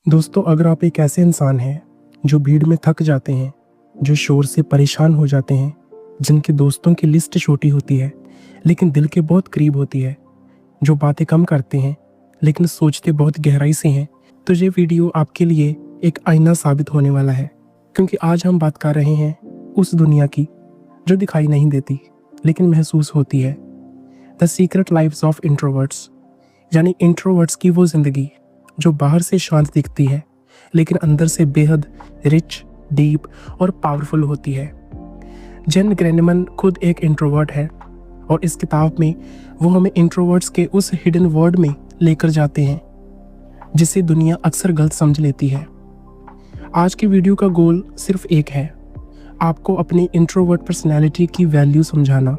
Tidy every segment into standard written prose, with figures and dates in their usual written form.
दोस्तों, अगर आप एक ऐसे इंसान हैं जो भीड़ में थक जाते हैं, जो शोर से परेशान हो जाते हैं, जिनके दोस्तों की लिस्ट छोटी होती है लेकिन दिल के बहुत करीब होती है, जो बातें कम करते हैं लेकिन सोचते बहुत गहराई से हैं, तो ये वीडियो आपके लिए एक आईना साबित होने वाला है। क्योंकि आज हम बात कर रहे हैं उस दुनिया की जो दिखाई नहीं देती लेकिन महसूस होती है। The secret lives of introverts, यानी इंट्रोवर्ट्स की वो ज़िंदगी जो बाहर से शांत दिखती है लेकिन अंदर से बेहद रिच, डीप और पावरफुल होती है। जेन ग्रेनेमन खुद एक इंट्रोवर्ट है और इस किताब में वो हमें इंट्रोवर्ट्स के उस हिडन वर्ल्ड में लेकर जाते हैं जिसे दुनिया अक्सर गलत समझ लेती है। आज की वीडियो का गोल सिर्फ एक है, आपको अपनी इंट्रोवर्ट पर्सनैलिटी की वैल्यू समझाना,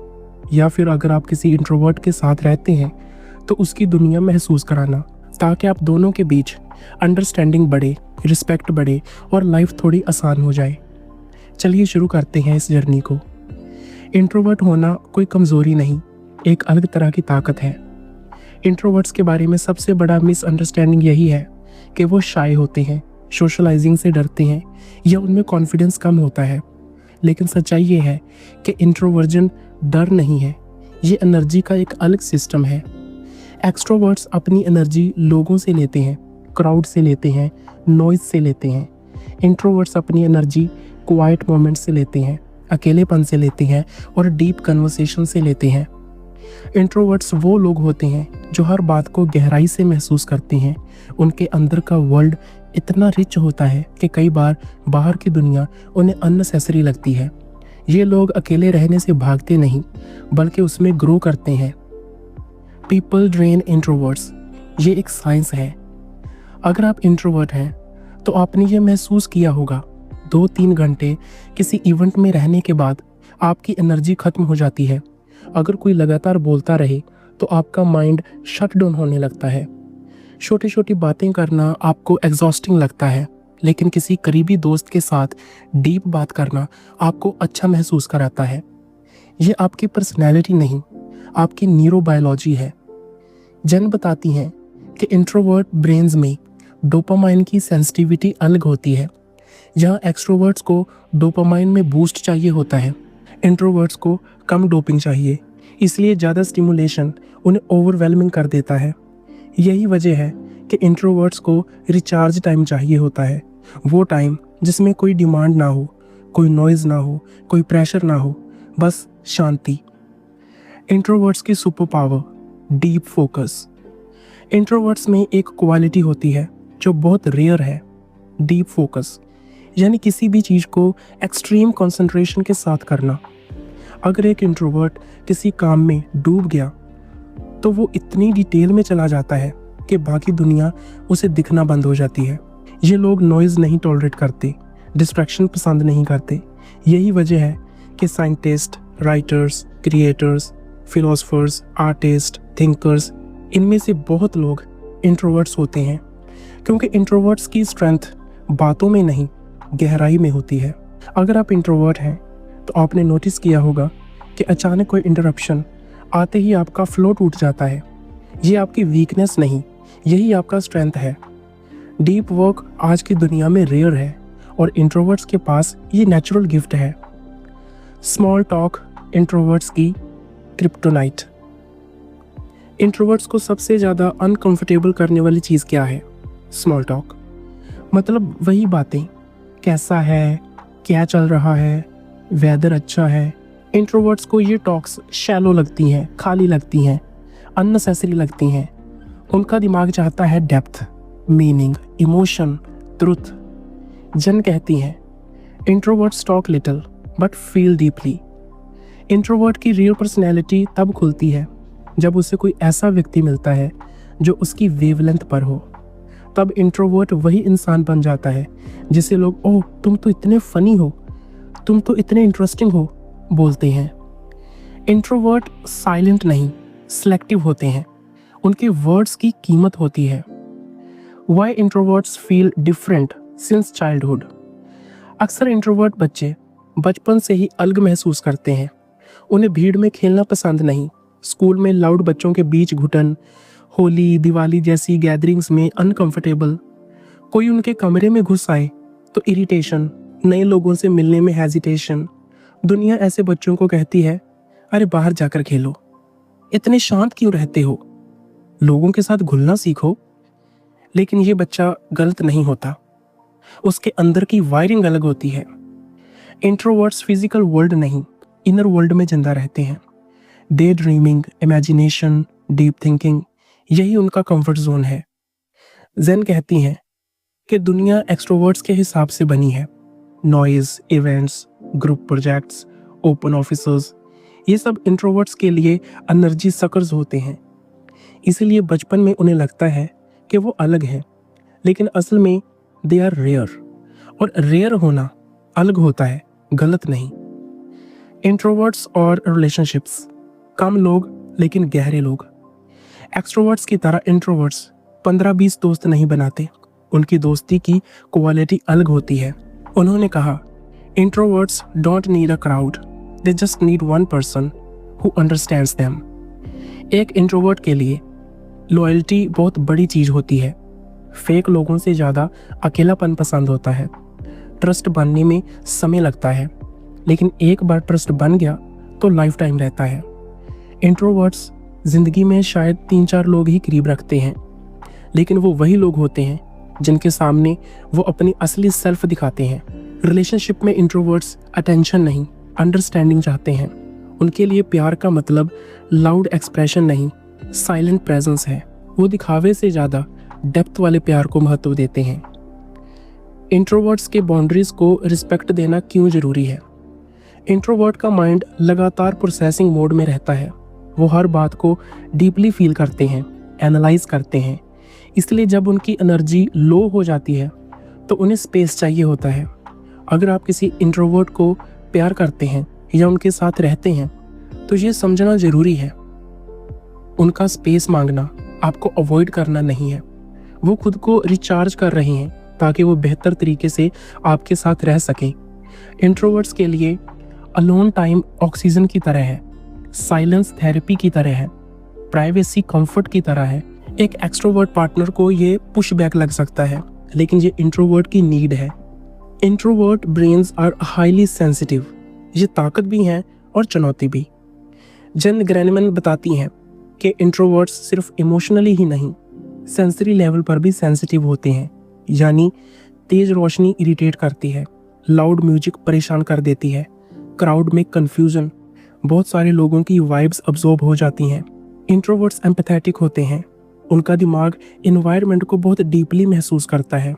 या फिर अगर आप किसी इंट्रोवर्ट के साथ रहते हैं तो उसकी दुनिया महसूस कराना, ताकि आप दोनों के बीच अंडरस्टैंडिंग बढ़े, रिस्पेक्ट बढ़े और लाइफ थोड़ी आसान हो जाए। चलिए शुरू करते हैं इस जर्नी को। इंट्रोवर्ट होना कोई कमज़ोरी नहीं, एक अलग तरह की ताकत है। इंट्रोवर्ट्स के बारे में सबसे बड़ा मिसअंडरस्टैंडिंग यही है कि वो शाय होते हैं, सोशलाइजिंग से डरते हैं या उनमें कॉन्फिडेंस कम होता है। लेकिन सच्चाई ये है कि इंट्रोवर्जन डर नहीं है, ये एनर्जी का एक अलग सिस्टम है। एक्सट्रोवर्ट्स अपनी एनर्जी लोगों से लेते हैं, क्राउड से लेते हैं, नॉइज से लेते हैं। इंट्रोवर्ट्स अपनी एनर्जी क्वाइट मोमेंट से लेते हैं, अकेलेपन से लेते हैं और डीप कन्वर्सेशन से लेते हैं। इंट्रोवर्ट्स वो लोग होते हैं जो हर बात को गहराई से महसूस करते हैं। उनके अंदर का वर्ल्ड इतना रिच होता है कि कई बार बाहर की दुनिया उन्हें अननेसेसरी लगती है। ये लोग अकेले रहने से भागते नहीं बल्कि उसमें ग्रो करते हैं। पीपल ड्रेन इंट्रोवर्ट्स, ये एक साइंस है। अगर आप इंट्रोवर्ट हैं तो आपने ये महसूस किया होगा, 2-3 घंटे किसी इवेंट में रहने के बाद आपकी एनर्जी खत्म हो जाती है। अगर कोई लगातार बोलता रहे तो आपका माइंड शट डाउन होने लगता है। छोटी छोटी बातें करना आपको एग्जॉस्टिंग लगता है, लेकिन किसी करीबी दोस्त के साथ डीप बात करना आपको अच्छा महसूस कराता है। ये आपकी पर्सनैलिटी नहीं, आपकी न्यूरोबायोलॉजी है। जेन बताती हैं कि इंट्रोवर्ट ब्रेन्स में डोपामाइन की सेंसिटिविटी अलग होती है। जहाँ एक्सट्रोवर्ट्स को डोपामाइन में बूस्ट चाहिए होता है, इंट्रोवर्ट्स को कम डोपिंग चाहिए, इसलिए ज़्यादा स्टिमुलेशन उन्हें ओवरवेलमिंग कर देता है। यही वजह है कि इंट्रोवर्ट्स को रिचार्ज टाइम चाहिए होता है, वो टाइम जिसमें कोई डिमांड ना हो, कोई नॉइज़ ना हो, कोई प्रेशर ना हो, बस शांति। इंट्रोवर्ट्स की super power, deep focus. Introverts में एक क्वालिटी होती है जो बहुत रेयर है, डीप फोकस, यानी किसी भी चीज़ को एक्सट्रीम कंसंट्रेशन के साथ करना। अगर एक इंट्रोवर्ट किसी काम में डूब गया तो वो इतनी डिटेल में चला जाता है कि बाकी दुनिया उसे दिखना बंद हो जाती है। ये लोग नॉइज़ नहीं टॉलरेट करते, डिस्ट्रैक्शन पसंद नहीं करते। यही वजह है कि scientist, writers, creators, philosophers, artist, thinkers, इनमें से बहुत लोग इंट्रोवर्ट्स होते हैं, क्योंकि इंट्रोवर्ट्स की स्ट्रेंथ बातों में नहीं, गहराई में होती है। अगर आप इंट्रोवर्ट हैं तो आपने नोटिस किया होगा कि अचानक कोई इंटरप्शन आते ही आपका फ्लो टूट जाता है। ये आपकी वीकनेस नहीं, यही आपका स्ट्रेंथ है। डीप वर्क आज की दुनिया में रेयर है और इंट्रोवर्ट्स के पास ये नेचुरल गिफ्ट है। स्मॉल टॉक इंट्रोवर्ट्स की क्रिप्टोनाइट। इंट्रोवर्ट्स को सबसे ज़्यादा अनकंफर्टेबल करने वाली चीज़ क्या है? Small talk. मतलब वही बातें, कैसा है, क्या चल रहा है, वेदर अच्छा है। इंट्रोवर्ट्स को ये टॉक्स शैलो लगती हैं, खाली लगती हैं, अननेसेसरी लगती हैं। उनका दिमाग चाहता है डेप्थ, मीनिंग, इमोशन, ट्रुथ। जन कहती हैं introverts talk little but feel deeply. Introvert की रियल पर्सनैलिटी तब खुलती है जब उसे कोई ऐसा व्यक्ति मिलता है जो उसकी वेवलेंथ पर हो। तब इंट्रोवर्ट वही इंसान बन जाता है जिसे लोग ओह तुम तो इतने फनी हो, तुम तो इतने इंटरेस्टिंग हो बोलते हैं। इंट्रोवर्ट साइलेंट नहीं, सिलेक्टिव होते हैं। उनके वर्ड्स की कीमत होती है। Why introverts feel different since childhood. अक्सर इंट्रोवर्ट बच्चे बचपन से ही अलग महसूस करते हैं। उन्हें भीड़ में खेलना पसंद नहीं, स्कूल में लाउड बच्चों के बीच घुटन, होली, दिवाली जैसी गैदरिंग्स में अनकंफर्टेबल। कोई उनके कमरे में घुस आए तो इरिटेशन, नए लोगों से मिलने में हेजिटेशन। दुनिया ऐसे बच्चों को कहती है, अरे बाहर जाकर खेलो, इतने शांत क्यों रहते हो, लोगों के साथ घुलना सीखो। लेकिन ये बच्चा गलत नहीं होता, उसके अंदर की वायरिंग अलग होती है। इंट्रोवर्ट्स फिजिकल वर्ल्ड नहीं, इनर वर्ल्ड में जिंदा रहते हैं। Day dreaming, imagination, deep thinking, यही उनका कंफर्ट जोन है। जेन कहती हैं कि दुनिया एक्सट्रोवर्ट्स के हिसाब से बनी है। Noise, events, group projects, open officers, ये सब इंट्रोवर्ट्स के लिए एनर्जी सकर्स होते हैं। इसीलिए बचपन में उन्हें लगता है कि वो अलग हैं, लेकिन असल में दे आर रेयर। और रेयर होना अलग होता है, गलत नहीं। इंट्रोवर्ट्स और रिलेशनशिप्स, कम लोग लेकिन गहरे लोग। एक्सट्रोवर्ट्स की तरह इंट्रोवर्ट्स 15-20 दोस्त नहीं बनाते, उनकी दोस्ती की क्वालिटी अलग होती है। उन्होंने कहा, introverts don't need a crowd, they just need one person who understands them. एक इंट्रोवर्ट के लिए लॉयल्टी बहुत बड़ी चीज होती है। फेक लोगों से ज़्यादा अकेलापन पसंद होता है। ट्रस्ट बनने में समय लगता है, लेकिन एक बार ट्रस्ट बन गया तो लाइफ टाइम रहता है। इंट्रोवर्ट्स जिंदगी में शायद 3-4 लोग ही करीब रखते हैं, लेकिन वो वही लोग होते हैं जिनके सामने वो अपनी असली सेल्फ दिखाते हैं। रिलेशनशिप में इंट्रोवर्ट्स अटेंशन नहीं, अंडरस्टैंडिंग चाहते हैं। उनके लिए प्यार का मतलब लाउड एक्सप्रेशन नहीं, साइलेंट प्रेजेंस है। वो दिखावे से ज़्यादा डेप्थ वाले प्यार को महत्व देते हैं। इंट्रोवर्ट्स के बाउंड्रीज को रिस्पेक्ट देना क्यों ज़रूरी है? इंट्रोवर्ट का माइंड लगातार प्रोसेसिंग मोड में रहता है। वो हर बात को डीपली फील करते हैं, एनालाइज करते हैं। इसलिए जब उनकी एनर्जी लो हो जाती है तो उन्हें स्पेस चाहिए होता है। अगर आप किसी इंट्रोवर्ट को प्यार करते हैं या उनके साथ रहते हैं तो ये समझना ज़रूरी है, उनका स्पेस मांगना आपको अवॉइड करना नहीं है। वो खुद को रिचार्ज कर रहे हैं ताकि वो बेहतर तरीके से आपके साथ रह सकें। इंट्रोवर्ट्स के लिए अलोन टाइम ऑक्सीजन की तरह है, साइलेंस थेरेपी की तरह है, प्राइवेसी कंफर्ट की तरह है। एक एक्सट्रोवर्ट पार्टनर को ये पुश बैक लग सकता है, लेकिन ये इंट्रोवर्ट की नीड है। Introvert brains are highly sensitive, ये ताकत भी हैं और चुनौती भी। जेन ग्रेनमैन बताती हैं कि इंट्रोवर्ट्स सिर्फ इमोशनली ही नहीं, सेंसरी लेवल पर भी सेंसिटिव होते हैं। यानी तेज रोशनी इरिटेट करती है, लाउड म्यूजिक परेशान कर देती है, क्राउड में कंफ्यूजन, बहुत सारे लोगों की वाइब्स अब्जॉर्ब हो जाती हैं। इंट्रोवर्ट्स एम्पैथेटिक होते हैं, उनका दिमाग इन्वायरमेंट को बहुत डीपली महसूस करता है।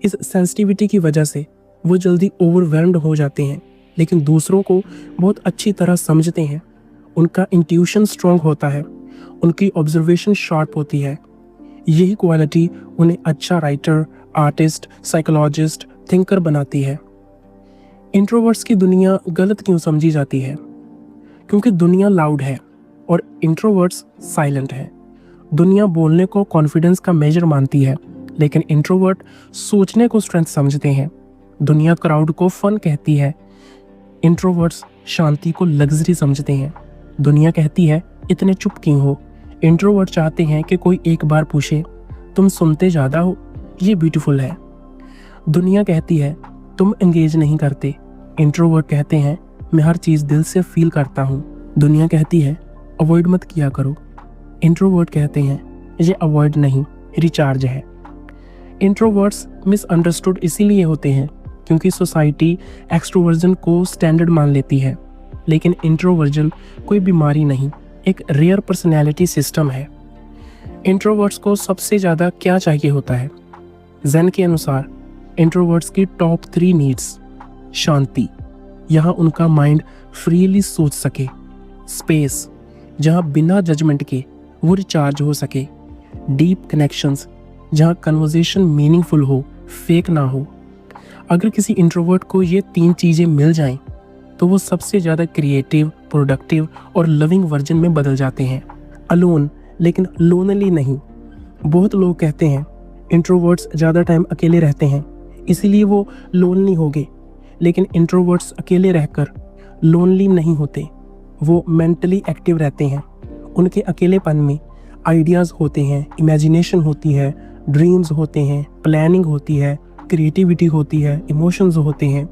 इस सेंसिटिविटी की वजह से वो जल्दी ओवरवेल्म्ड हो जाते हैं, लेकिन दूसरों को बहुत अच्छी तरह समझते हैं। उनका इंट्यूशन स्ट्रॉन्ग होता है, उनकी ऑब्जर्वेशन शार्प होती है। यही क्वालिटी उन्हें अच्छा राइटर, आर्टिस्ट, साइकोलॉजिस्ट, थिंकर बनाती है। इंट्रोवर्ट्स की दुनिया गलत क्यों समझी जाती है? क्योंकि दुनिया लाउड है और इंट्रोवर्ट्स साइलेंट है। दुनिया बोलने को कॉन्फिडेंस का मेजर मानती है, लेकिन इंट्रोवर्ट सोचने को स्ट्रेंथ समझते हैं। दुनिया क्राउड को फन कहती है, इंट्रोवर्ट्स शांति को लग्जरी समझते हैं। दुनिया कहती है इतने चुप क्यों हो? इंट्रोवर्ट चाहते हैं कि कोई एक बार पूछे, तुम सुनते ज़्यादा हो, ये ब्यूटीफुल है। दुनिया कहती है तुम एंगेज नहीं करते, इंट्रोवर्ट कहते हैं मैं हर चीज़ दिल से फील करता हूँ। दुनिया कहती है अवॉइड मत किया करो, इंट्रोवर्ट कहते हैं ये अवॉइड नहीं, रिचार्ज है। इंट्रोवर्ट्स मिसअंडरस्टूड इसीलिए होते हैं क्योंकि सोसाइटी एक्सट्रोवर्जन को स्टैंडर्ड मान लेती है, लेकिन इंट्रोवर्जन कोई बीमारी नहीं, एक रेयर पर्सनैलिटी सिस्टम है। इंट्रोवर्ट्स को सबसे ज़्यादा क्या चाहिए होता है? जेन के अनुसार इंट्रोवर्ट्स की टॉप 3 नीड्स: शांति, यहाँ उनका माइंड फ्रीली सोच सके; स्पेस, जहाँ बिना जजमेंट के वो रिचार्ज हो सके; डीप कनेक्शंस, जहाँ कन्वर्सेशन मीनिंगफुल हो, फेक ना हो। अगर किसी इंट्रोवर्ट को ये 3 चीज़ें मिल जाएं, तो वो सबसे ज़्यादा क्रिएटिव, प्रोडक्टिव और लविंग वर्जन में बदल जाते हैं। अलोन लेकिन लोनली नहीं। बहुत लोग कहते हैं इंट्रोवर्ट्स ज़्यादा टाइम अकेले रहते हैं इसीलिए वो लोनली हो गए, लेकिन इंट्रोवर्ट्स अकेले रहकर लोनली नहीं होते, वो मेंटली एक्टिव रहते हैं। उनके अकेलेपन में आइडियाज़ होते हैं, इमेजिनेशन होती है, ड्रीम्स होते हैं, प्लानिंग होती है, क्रिएटिविटी होती है, इमोशंस होते हैं।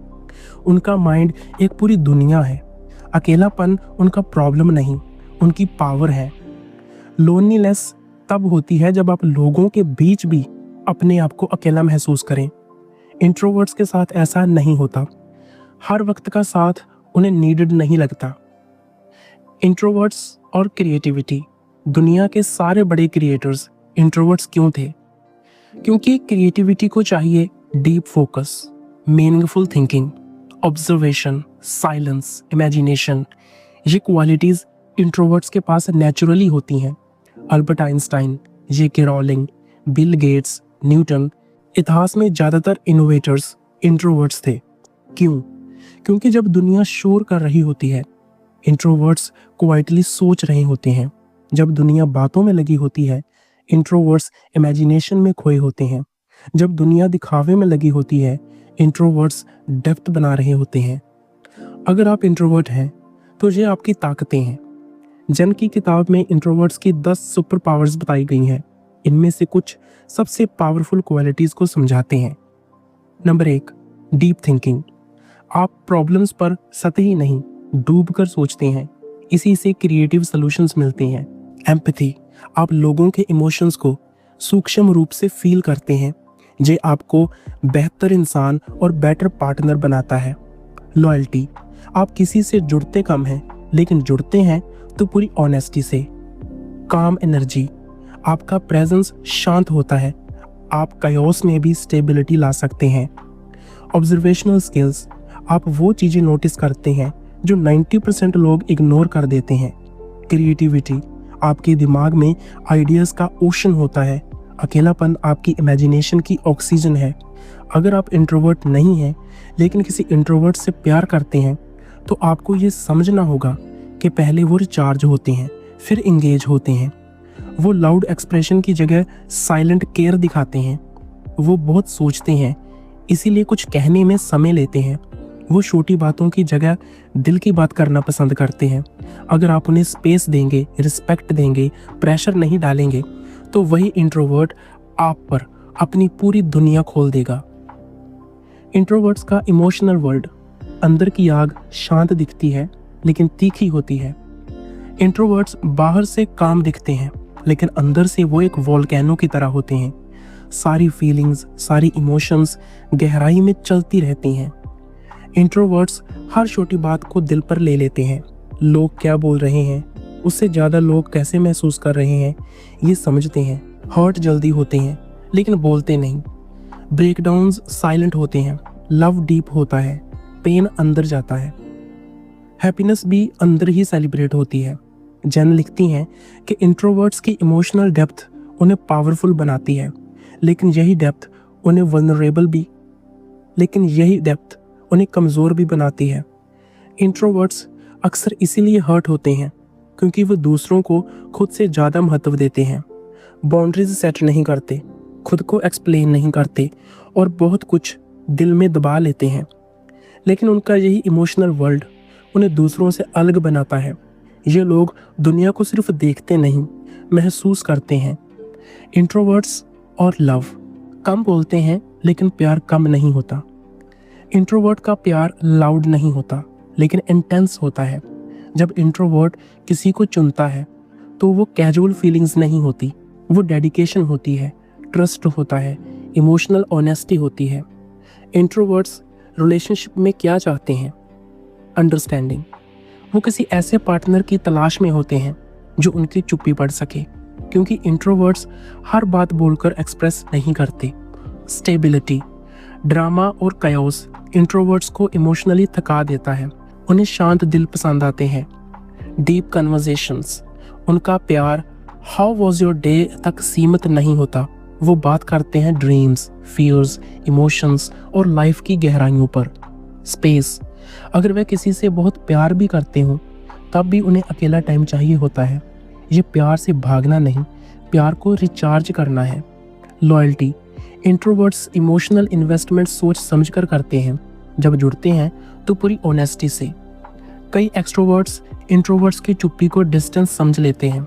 उनका माइंड एक पूरी दुनिया है। अकेलापन उनका प्रॉब्लम नहीं, उनकी पावर है। लोनलीनेस तब होती है जब आप लोगों के बीच भी अपने आप को अकेला महसूस करें। इंट्रोवर्ट्स के साथ ऐसा नहीं होता। हर वक्त का साथ उन्हें नीडेड नहीं लगता। इंट्रोवर्ट्स और क्रिएटिविटी, दुनिया के सारे बड़े क्रिएटर्स इंट्रोवर्ट्स क्यों थे? क्योंकि क्रिएटिविटी को चाहिए deep focus, meaningful thinking, observation, silence, imagination. ये क्वालिटीज इंट्रोवर्ट्स के पास नेचुरली होती हैं। Albert Einstein, JK. Rowling, Bill Gates, Newton, इतिहास में ज़्यादातर इनोवेटर्स इंट्रोवर्ट्स थे। क्यों? क्योंकि जब दुनिया शोर कर रही होती है, इंट्रोवर्ट्स क्वाइटली सोच रहे होते हैं। जब दुनिया बातों में लगी होती है, इंट्रोवर्ट्स इमेजिनेशन में खोए होते हैं। जब दुनिया दिखावे में लगी होती है, इंट्रोवर्ट्स डेप्थ बना रहे होते हैं। अगर आप इंट्रोवर्ट हैं तो ये आपकी ताकतें हैं। जन की किताब में इंट्रोवर्ट्स की 10 सुपर पावर्स बताई गई हैं। इनमें से कुछ सबसे पावरफुल क्वालिटीज़ को समझाते हैं। Number 1, deep thinking. आप प्रॉब्लम्स पर सतही नहीं, डूबकर सोचते हैं। इसी से क्रिएटिव सॉल्यूशंस मिलते हैं। एम्पैथी, आप लोगों के इमोशंस को सूक्ष्म रूप से फील करते हैं। ये आपको बेहतर इंसान और बेटर पार्टनर बनाता है। लॉयल्टी, आप किसी से जुड़ते कम हैं, लेकिन जुड़ते हैं तो पूरी ऑनेस्टी से। काम एनर्जी, आपका प्रेजेंस शांत होता है। आप कायोस में भी स्टेबिलिटी ला सकते हैं। ऑब्जर्वेशनल स्किल्स, आप वो चीज़ें नोटिस करते हैं जो 90% लोग इग्नोर कर देते हैं। क्रिएटिविटी, आपके दिमाग में आइडियाज़ का ओशन होता है। अकेलापन आपकी इमेजिनेशन की ऑक्सीजन है। अगर आप इंट्रोवर्ट नहीं हैं लेकिन किसी इंट्रोवर्ट से प्यार करते हैं तो आपको ये समझना होगा कि पहले वो रिचार्ज होते हैं, फिर इंगेज होते हैं। वो लाउड एक्सप्रेशन की जगह साइलेंट केयर दिखाते हैं। वो बहुत सोचते हैं, इसीलिए कुछ कहने में समय लेते हैं। वो छोटी बातों की जगह दिल की बात करना पसंद करते हैं। अगर आप उन्हें स्पेस देंगे, रिस्पेक्ट देंगे, प्रेशर नहीं डालेंगे, तो वही इंट्रोवर्ट आप पर अपनी पूरी दुनिया खोल देगा। इंट्रोवर्ट्स का इमोशनल वर्ल्ड, अंदर की आग शांत दिखती है लेकिन तीखी होती है। इंट्रोवर्ट्स बाहर से काम दिखते हैं लेकिन अंदर से वो एक वोल्केनो की तरह होते हैं। सारी फीलिंग्स, सारी इमोशंस गहराई में चलती रहती हैं। इंट्रोवर्ट्स हर छोटी बात को दिल पर ले लेते हैं। लोग क्या बोल रहे हैं, उससे ज़्यादा लोग कैसे महसूस कर रहे हैं, ये समझते हैं। हर्ट जल्दी होते हैं लेकिन बोलते नहीं। ब्रेकडाउन्स साइलेंट होते हैं। लव डीप होता है, पेन अंदर जाता है। हैप्पीनेस भी अंदर ही सेलिब्रेट होती है। जैन लिखती हैं कि इंट्रोवर्ट्स की इमोशनल डेप्थ उन्हें पावरफुल बनाती है, लेकिन यही डेप्थ उन्हें कमज़ोर भी बनाती है। इंट्रोवर्ट्स अक्सर इसीलिए हर्ट होते हैं क्योंकि वो दूसरों को खुद से ज़्यादा महत्व देते हैं। बाउंड्रीज सेट नहीं करते, खुद को एक्सप्लेन नहीं करते और बहुत कुछ दिल में दबा लेते हैं। लेकिन उनका यही इमोशनल वर्ल्ड उन्हें दूसरों से अलग बनाता है। ये लोग दुनिया को सिर्फ देखते नहीं, महसूस करते हैं। इंट्रोवर्ट्स और लव, कम बोलते हैं लेकिन प्यार कम नहीं होता। इंट्रोवर्ट का प्यार लाउड नहीं होता लेकिन इंटेंस होता है। जब इंट्रोवर्ट किसी को चुनता है तो वो कैजुअल फीलिंग्स नहीं होती, वो डेडिकेशन होती है, ट्रस्ट होता है, इमोशनल ऑनेस्टी होती है। इंट्रोवर्ट्स रिलेशनशिप में क्या चाहते हैं? अंडरस्टैंडिंग। वो किसी ऐसे पार्टनर की तलाश में होते हैं जो उनकी चुप्पी पढ़ सके, क्योंकि इंट्रोवर्ट्स हर बात बोलकर एक्सप्रेस नहीं करते। स्टेबिलिटी, ड्रामा और कायोस इंट्रोवर्ट्स को इमोशनली थका देता है। उन्हें शांत दिल पसंद आते हैं। डीप कन्वर्सेशंस, उनका प्यार हाउ वॉज योर डे तक सीमित नहीं होता। वो बात करते हैं ड्रीम्स, फियर्स, इमोशंस और लाइफ की गहराइयों पर। स्पेस, अगर वे किसी से बहुत प्यार भी करते हो तब भी उन्हें अकेला टाइम चाहिए होता है। ये प्यार से भागना नहीं, प्यार को रिचार्ज करना है। लॉयल्टी, इंट्रोवर्ट्स इमोशनल इन्वेस्टमेंट सोच समझकर करते हैं। जब जुड़ते हैं तो पूरी ऑनेस्टी से। कई एक्सट्रोवर्ट्स इंट्रोवर्ट्स की चुप्पी को डिस्टेंस समझ लेते हैं,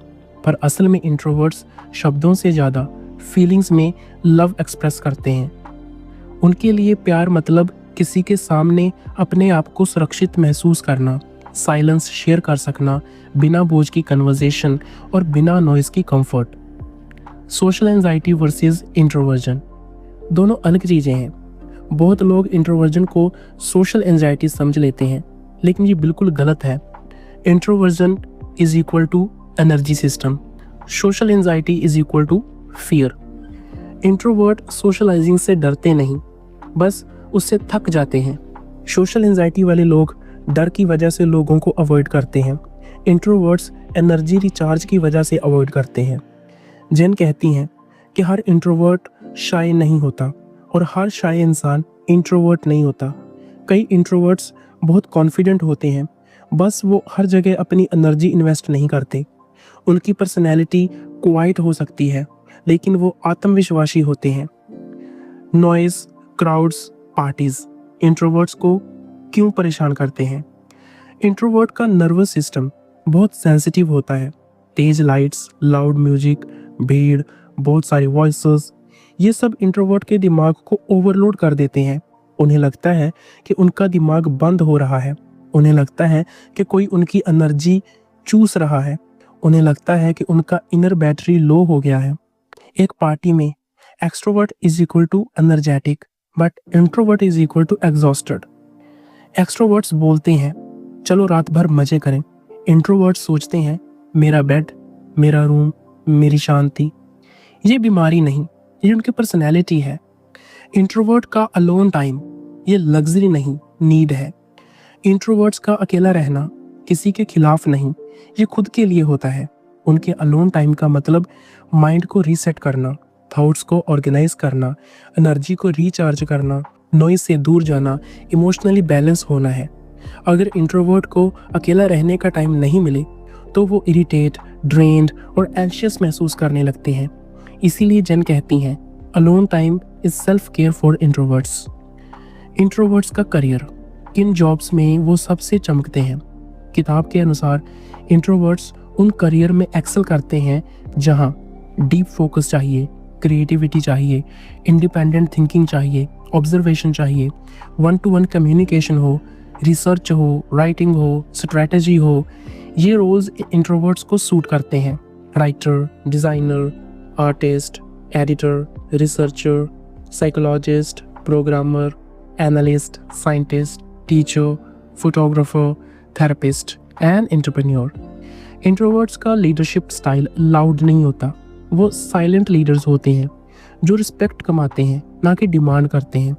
पर असल में इंट्रोवर्ट्स शब्दों से ज़्यादा फीलिंग्स में लव एक्सप्रेस करते हैं। उनके लिए प्यार मतलब किसी के सामने अपने आप को सुरक्षित महसूस करना, साइलेंस शेयर कर सकना, बिना बोझ की कन्वर्सेशन और बिना नॉइज की comfort. Social anxiety versus introversion दोनों अलग चीज़ें हैं। बहुत लोग इंट्रोवर्जन को सोशल एंजाइटी समझ लेते हैं, लेकिन ये बिल्कुल गलत है। Introversion is equal to energy system, social anxiety is equal to fear. Introvert socialising से डरते नहीं, बस उससे थक जाते हैं। सोशल एंजाइटी वाले लोग डर की वजह से लोगों को अवॉइड करते हैं। इंट्रोवर्ट्स एनर्जी रिचार्ज की वजह से अवॉइड करते हैं। जेन कहती हैं कि हर इंट्रोवर्ट शाय नहीं होता और हर शाय इंसान इंट्रोवर्ट नहीं होता। कई इंट्रोवर्ट्स बहुत कॉन्फिडेंट होते हैं, बस वो हर जगह अपनी एनर्जी इन्वेस्ट नहीं करते। उनकी पर्सनैलिटी क्वाइट हो सकती है, लेकिन वो आत्मविश्वासी होते हैं। नॉइज, क्राउड्स, पार्टीज इंट्रोवर्ट्स को क्यों परेशान करते हैं? इंट्रोवर्ट का नर्वस सिस्टम बहुत सेंसिटिव होता है। तेज लाइट्स, लाउड म्यूजिक, भीड़, बहुत सारी वॉइसेस, ये सब इंट्रोवर्ट के दिमाग को ओवरलोड कर देते हैं। उन्हें लगता है कि उनका दिमाग बंद हो रहा है। उन्हें लगता है कि कोई उनकी एनर्जी चूस रहा है। उन्हें लगता है कि उनका इनर बैटरी लो हो गया है। एक पार्टी में extrovert is equal to energetic, but introvert is equal to exhausted. Extroverts बोलते हैं चलो रात भर मजे करें। इंट्रोवर्ट्स सोचते हैं मेरा बेड, मेरा रूम, मेरी शांति। ये बीमारी नहीं, ये उनकी पर्सनैलिटी है। इंट्रोवर्ट का अलोन टाइम ये लग्जरी नहीं, नीड है। इंट्रोवर्ट्स का अकेला रहना किसी के खिलाफ नहीं, ये खुद के लिए होता है। उनके अलोन टाइम का मतलब माइंड को रीसेट करना, थॉट्स को ऑर्गेनाइज करना, एनर्जी को रिचार्ज करना, नॉइज से दूर जाना, इमोशनली बैलेंस होना है। अगर इंट्रोवर्ट को अकेला रहने का टाइम नहीं मिले तो वो इरिटेट, ड्रेन्ड और एंशियस महसूस करने लगते हैं। इसीलिए जेन कहती हैं alone time is self care for introverts. Introverts का करियर, किन जॉब्स में वो सबसे चमकते हैं? किताब के अनुसार इंट्रोवर्ट्स उन करियर में एक्सेल करते हैं जहां डीप फोकस चाहिए, क्रिएटिविटी चाहिए, इंडिपेंडेंट थिंकिंग चाहिए, ऑब्जर्वेशन चाहिए, वन टू वन कम्युनिकेशन हो, रिसर्च हो, राइटिंग हो, स्ट्रेटजी हो। ये रोल्स इंट्रोवर्ट्स को सूट करते हैं। Writer, designer, artist, editor, researcher, psychologist, programmer, analyst, scientist, teacher, photographer, therapist and entrepreneur. Introverts का लीडरशिप स्टाइल लाउड नहीं होता, वो साइलेंट लीडर्स होते हैं जो रिस्पेक्ट कमाते हैं, ना कि डिमांड करते हैं।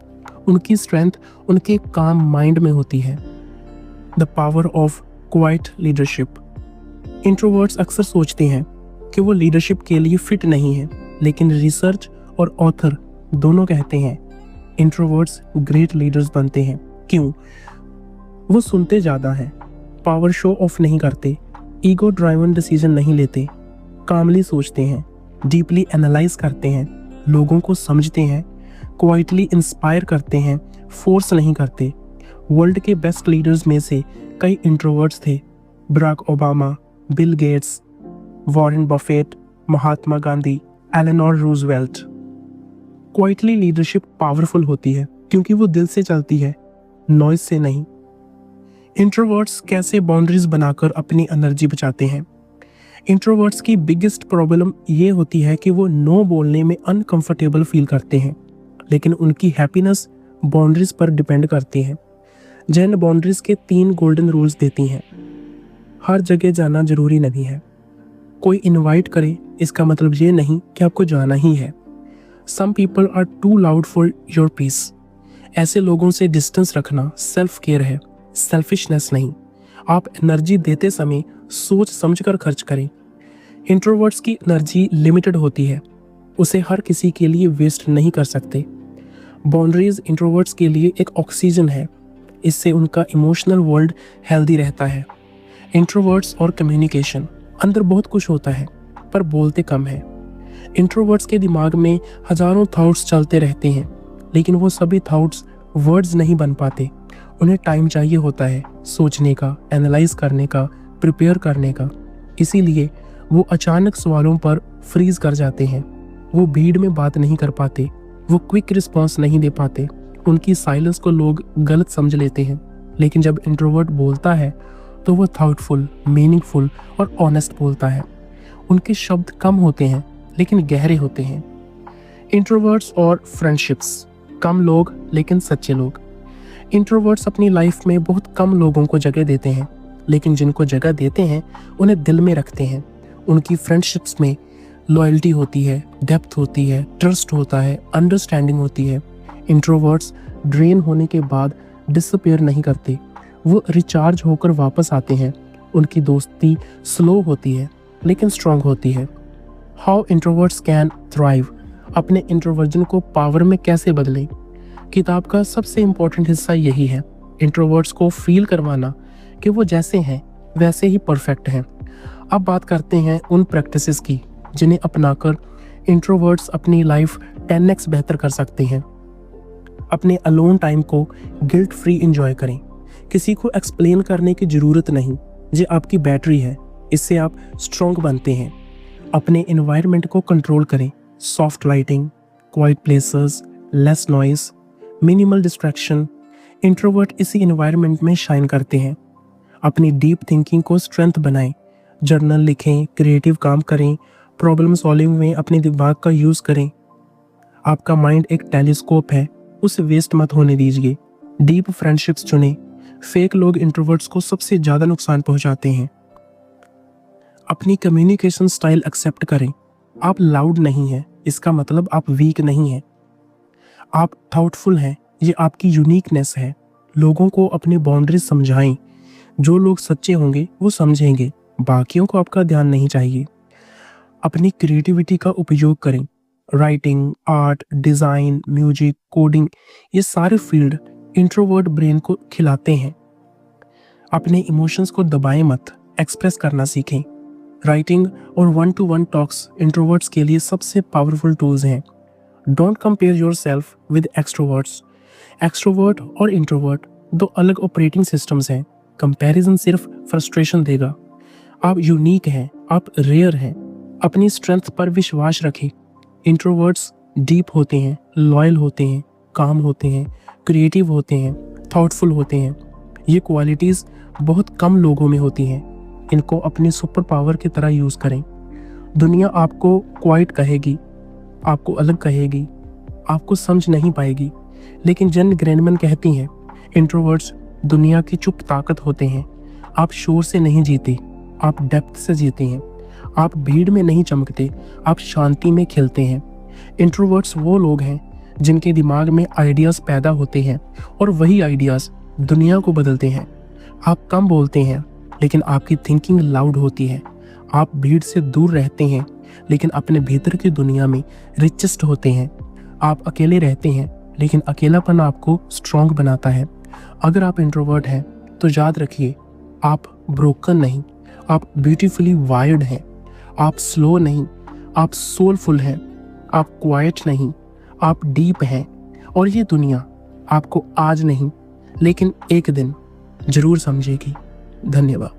उनकी स्ट्रेंथ उनके काम माइंड में होती है। The power of quite leadership. Introverts अक्सर सोचते हैं कि वो लीडरशिप के लिए फिट नहीं है, लेकिन रिसर्च और ऑथर दोनों कहते हैं इंट्रोवर्ट्स ग्रेट लीडर्स बनते हैं। क्यों? वो सुनते ज़्यादा हैं, पावर शो ऑफ नहीं करते, ईगो ड्राइवन डिसीजन नहीं लेते, कामली सोचते हैं, डीपली एनालाइज करते हैं, लोगों को समझते हैं, क्वाइटली इंस्पायर करते हैं, फोर्स नहीं करते। वर्ल्ड के बेस्ट लीडर्स में से कई इंट्रोवर्ट्स थे। Barack Obama, Bill Gates, Warren Buffett, Mahatma Gandhi, Eleanor Roosevelt. Quietly leadership powerful होती है क्योंकि वो दिल से चलती है, नॉइज से नहीं। इंट्रोवर्ट्स कैसे बाउंड्रीज बनाकर अपनी एनर्जी बचाते हैं? इंट्रोवर्ट्स की बिगेस्ट प्रॉब्लम ये होती है कि वो नो बोलने में अनकंफर्टेबल फील करते हैं, लेकिन उनकी हैप्पीनेस बाउंड्रीज पर डिपेंड करती है। जैन बाउंड्रीज के 3 गोल्डन रूल्स देती हैं। हर जगह जाना जरूरी नहीं है। कोई इनवाइट करे इसका मतलब ये नहीं कि आपको जाना ही है। Some people are too loud for your peace. ऐसे लोगों से डिस्टेंस रखना सेल्फ केयर है, सेल्फिशनेस नहीं। आप एनर्जी देते समय सोच समझकर खर्च करें। इंट्रोवर्ट्स की एनर्जी लिमिटेड होती है, उसे हर किसी के लिए वेस्ट नहीं कर सकते। बाउंड्रीज इंट्रोवर्ट्स के लिए एक ऑक्सीजन है, इससे उनका इमोशनल वर्ल्ड हेल्दी रहता है। इंट्रोवर्ट्स और कम्युनिकेशन, अंदर बहुत कुछ होता है पर बोलते कम है। इंट्रोवर्ट्स के दिमाग में हजारों थॉट्स चलते रहते हैं, लेकिन वो सभी थॉट्स वर्ड्स नहीं बन पाते। उन्हें टाइम चाहिए होता है सोचने का, एनालाइज करने का, प्रिपेयर करने का। इसीलिए वो अचानक सवालों पर फ्रीज कर जाते हैं। वो भीड़ में बात नहीं कर पाते, वो क्विक रिस्पॉन्स नहीं दे पाते, उनकी साइलेंस को लोग गलत समझ लेते हैं। लेकिन जब इंट्रोवर्ट बोलता है तो वो थॉटफुल, मीनिंगफुल और ऑनेस्ट बोलता है। उनके शब्द कम होते हैं लेकिन गहरे होते हैं। इंट्रोवर्ट्स और फ्रेंडशिप्स, कम लोग लेकिन सच्चे लोग। इंट्रोवर्ट्स अपनी लाइफ में बहुत कम लोगों को जगह देते हैं, लेकिन जिनको जगह देते हैं उन्हें दिल में रखते हैं। उनकी फ्रेंडशिप्स में लॉयल्टी होती है, डेप्थ होती है, ट्रस्ट होता है, अंडरस्टैंडिंग होती है। इंट्रोवर्ट्स ड्रेन होने के बाद डिसअपीयर नहीं करते, वो रिचार्ज होकर वापस आते हैं। उनकी दोस्ती स्लो होती है लेकिन स्ट्रांग होती है। हाउ इंट्रोवर्ट्स कैन थ्राइव, अपने इंट्रोवर्जन को पावर में कैसे बदलें। किताब का सबसे इम्पोर्टेंट हिस्सा यही है, इंट्रोवर्ट्स को फील करवाना कि वो जैसे हैं वैसे ही परफेक्ट हैं। अब बात करते हैं उन प्रैक्टिसेस की जिन्हें अपनाकर इंट्रोवर्ट्स अपनी लाइफ 10x बेहतर कर सकते हैं। अपने अलोन टाइम को गिल्ट फ्री एंजॉय करें। किसी को एक्सप्लेन करने की ज़रूरत नहीं, ये आपकी बैटरी है, इससे आप स्ट्रॉन्ग बनते हैं। अपने एनवायरनमेंट को कंट्रोल करें। Soft lighting, quite places, less noise, minimal distraction. Introvert इसी एनवायरनमेंट में शाइन करते हैं। अपनी डीप थिंकिंग को स्ट्रेंथ बनाएं। जर्नल लिखें, क्रिएटिव काम करें, प्रॉब्लम सॉल्विंग में अपने दिमाग का यूज़ करें। आपका माइंड एक टेलीस्कोप है, उसे वेस्ट मत होने दीजिए। डीप फ्रेंडशिप्स चुनें। फेक लोग इंट्रोवर्ट्स को सबसे ज़्यादा नुकसान पहुंचाते हैं। अपनी कम्युनिकेशन स्टाइल एक्सेप्ट करें। आप लाउड नहीं हैं, इसका मतलब आप वीक नहीं हैं। आप थॉटफुल हैं, ये आपकी यूनिकनेस है। लोगों को अपनी बाउंड्रीज समझाएं। जो लोग सच्चे होंगे वो समझेंगे, बाकियों को आपका ध्यान नहीं चाहिए। अपनी क्रिएटिविटी का उपयोग करें। Writing, art, design, music, coding, ये सारे फील्ड इंट्रोवर्ट ब्रेन को खिलाते हैं। अपने इमोशंस को दबाएं मत, एक्सप्रेस करना सीखें। राइटिंग और 1-to-1 टॉक्स इंट्रोवर्ट्स के लिए सबसे पावरफुल टूल्स हैं। Don't compare yourself with extroverts. Extrovert और इंट्रोवर्ट दो अलग ऑपरेटिंग सिस्टम्स हैं। कंपैरिजन सिर्फ फ्रस्ट्रेशन देगा। आप यूनिक हैं, आप रेयर हैं। अपनी स्ट्रेंथ पर विश्वास रखें। इंट्रोवर्ट्स डीप होते हैं, लॉयल होते हैं, काम होते हैं, क्रिएटिव होते हैं, थॉटफुल होते हैं। ये क्वालिटीज़ बहुत कम लोगों में होती हैं। इनको अपनी सुपर पावर की तरह यूज़ करें। दुनिया आपको क्वाइट कहेगी, आपको अलग कहेगी, आपको समझ नहीं पाएगी, लेकिन जन ग्रेनमैन कहती हैं इंट्रोवर्ट्स दुनिया की चुप ताकत होते हैं। आप शोर से नहीं जीते, आप डेप्थ से जीते हैं। आप भीड़ में नहीं चमकते, आप शांति में खिलते हैं। इंट्रोवर्ट्स वो लोग हैं जिनके दिमाग में आइडियाज़ पैदा होते हैं और वही आइडियाज़ दुनिया को बदलते हैं। आप कम बोलते हैं लेकिन आपकी थिंकिंग लाउड होती है। आप भीड़ से दूर रहते हैं लेकिन अपने भीतर की दुनिया में रिचेस्ट होते हैं। आप अकेले रहते हैं लेकिन अकेलापन आपको स्ट्रॉन्ग बनाता है। अगर आप इंट्रोवर्ट हैं तो याद रखिए, आप ब्रोकन नहीं, आप ब्यूटीफुली वायर्ड हैं। आप स्लो नहीं, आप सोलफुल हैं। आप क्वाइट नहीं, आप डीप हैं। और ये दुनिया आपको आज नहीं लेकिन एक दिन जरूर समझेगी। धन्यवाद।